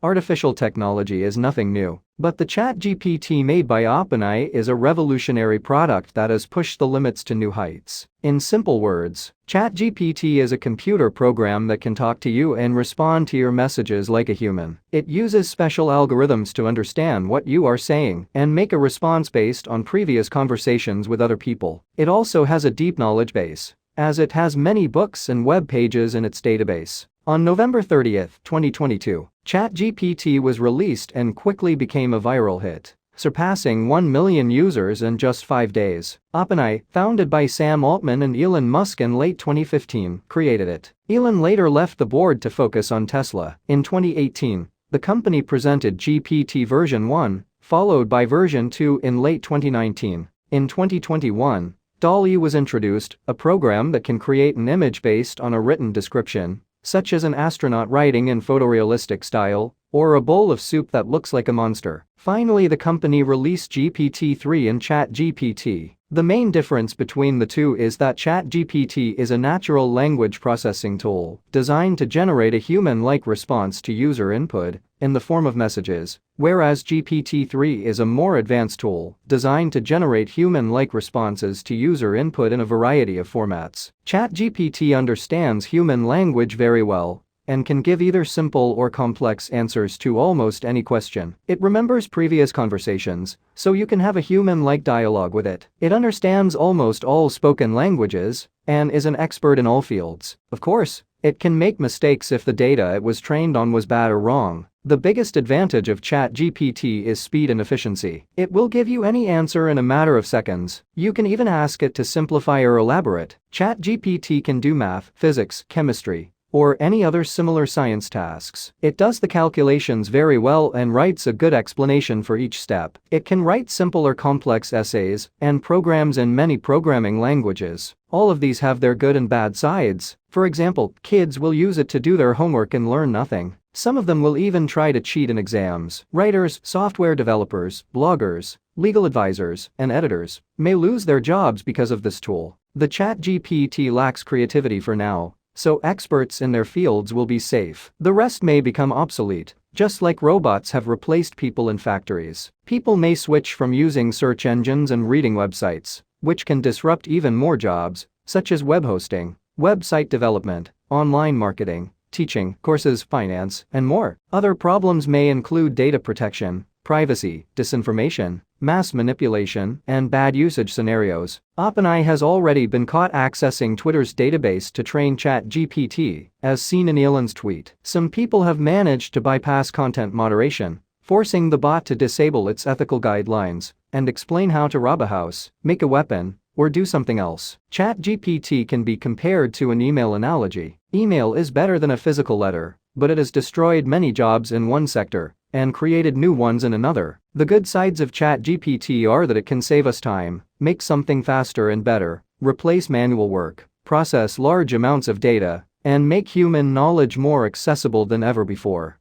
Artificial technology is nothing new, but the ChatGPT made by OpenAI is a revolutionary product that has pushed the limits to new heights. In simple words, ChatGPT is a computer program that can talk to you and respond to your messages like a human. It uses special algorithms to understand what you are saying and make a response based on previous conversations with other people. It also has a deep knowledge base, as it has many books and web pages in its database. On November 30, 2022, ChatGPT was released and quickly became a viral hit, surpassing 1 million users in just 5 days. OpenAI, founded by Sam Altman and Elon Musk in late 2015, created it. Elon later left the board to focus on Tesla. In 2018, the company presented GPT version 1, followed by version 2 in late 2019. In 2021, DALL-E was introduced, a program that can create an image based on a written description, such as an astronaut writing in photorealistic style, or a bowl of soup that looks like a monster. Finally, the company released GPT-3 and ChatGPT. The main difference between the two is that ChatGPT is a natural language processing tool designed to generate a human-like response to user input in the form of messages, whereas GPT-3 is a more advanced tool designed to generate human-like responses to user input in a variety of formats. ChatGPT understands human language very well and can give either simple or complex answers to almost any question. It remembers previous conversations, so you can have a human-like dialogue with it. It understands almost all spoken languages and is an expert in all fields. Of course, it can make mistakes if the data it was trained on was bad or wrong. The biggest advantage of ChatGPT is speed and efficiency. It will give you any answer in a matter of seconds. You can even ask it to simplify or elaborate. ChatGPT can do math, physics, chemistry, or any other similar science tasks. It does the calculations very well and writes a good explanation for each step. It can write simple or complex essays and programs in many programming languages. All of these have their good and bad sides. For example, kids will use it to do their homework and learn nothing. Some of them will even try to cheat in exams. Writers, software developers, bloggers, legal advisors, and editors may lose their jobs because of this tool. The ChatGPT lacks creativity for now, so experts in their fields will be safe. The rest may become obsolete, just like robots have replaced people in factories. People may switch from using search engines and reading websites, which can disrupt even more jobs, such as web hosting, website development, online marketing, teaching, courses, finance, and more. Other problems may include data protection, privacy, disinformation, mass manipulation, and bad usage scenarios. OpenAI has already been caught accessing Twitter's database to train ChatGPT, as seen in Elon's tweet. Some people have managed to bypass content moderation, forcing the bot to disable its ethical guidelines and explain how to rob a house, make a weapon, or do something else. ChatGPT can be compared to an email analogy. Email is better than a physical letter, but it has destroyed many jobs in one sector and created new ones in another. The good sides of ChatGPT are that it can save us time, make something faster and better, replace manual work, process large amounts of data, and make human knowledge more accessible than ever before.